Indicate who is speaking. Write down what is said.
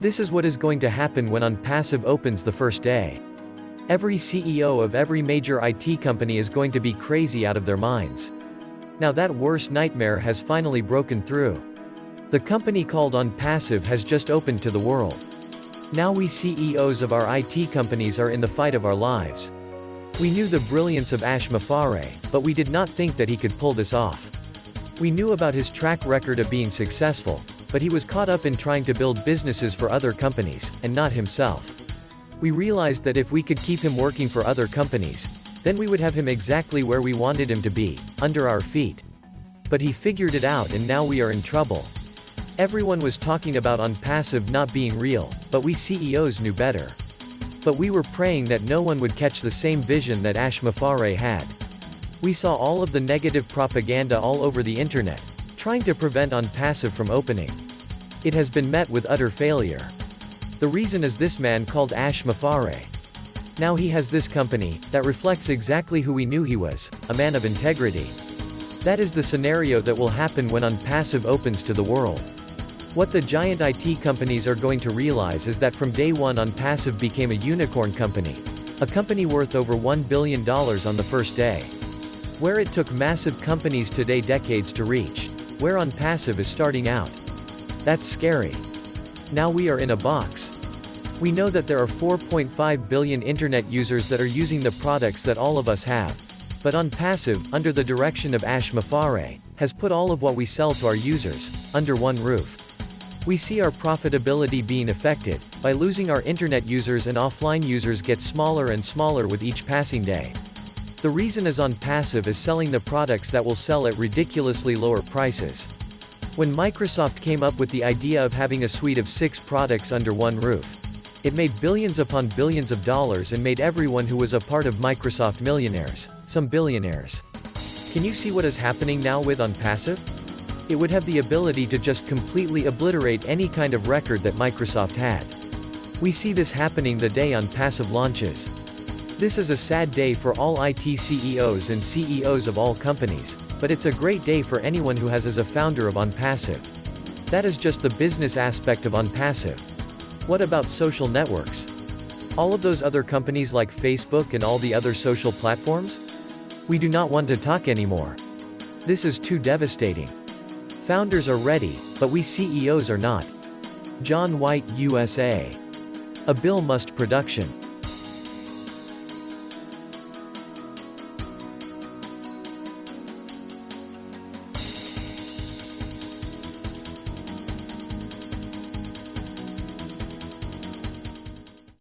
Speaker 1: This is what is going to happen when Onpassive opens the first day. Every CEO of every major IT company is going to be crazy out of their minds. Now that worst nightmare has finally broken through. The company called Onpassive has just opened to the world. Now we CEOs of our IT companies are in the fight of our lives. We knew the brilliance of Ash Mafare, but we did not think that he could pull this off. We knew about his track record of being successful, but he was caught up in trying to build businesses for other companies, and not himself. We realized that if we could keep him working for other companies, then we would have him exactly where we wanted him to be, under our feet. But he figured it out and now we are in trouble. Everyone was talking about Onpassive not being real, but we CEOs knew better. But we were praying that no one would catch the same vision that Ash Mafare had. We saw all of the negative propaganda all over the internet, trying to prevent Onpassive from opening. It has been met with utter failure. The reason is this man called Ash Mafare. Now he has this company, that reflects exactly who we knew he was, a man of integrity. That is the scenario that will happen when Onpassive opens to the world. What the giant IT companies are going to realize is that from day one Onpassive became a unicorn company. A company worth over $1 billion on the first day. Where it took massive companies today decades to reach. Where Onpassive is starting out. That's scary. Now we are in a box. We know that there are 4.5 billion internet users that are using the products that all of us have. But Onpassive, under the direction of Ash Mafare, has put all of what we sell to our users, under one roof. We see our profitability being affected, by losing our internet users, and offline users get smaller and smaller with each passing day. The reason is Onpassive is selling the products that will sell at ridiculously lower prices. When Microsoft came up with the idea of having a suite of 6 products under one roof, it made billions upon billions of dollars and made everyone who was a part of Microsoft millionaires, some billionaires. Can you see what is happening now with Onpassive? It would have the ability to just completely obliterate any kind of record that Microsoft had. We see this happening the day Onpassive launches. This is a sad day for all IT CEOs and CEOs of all companies, but it's a great day for anyone who has as a founder of Onpassive. That is just the business aspect of Onpassive. What about social networks? All of those other companies like Facebook and all the other social platforms? We do not want to talk anymore. This is too devastating. Founders are ready, but we CEOs are not. John White, USA. A Bill Must Production.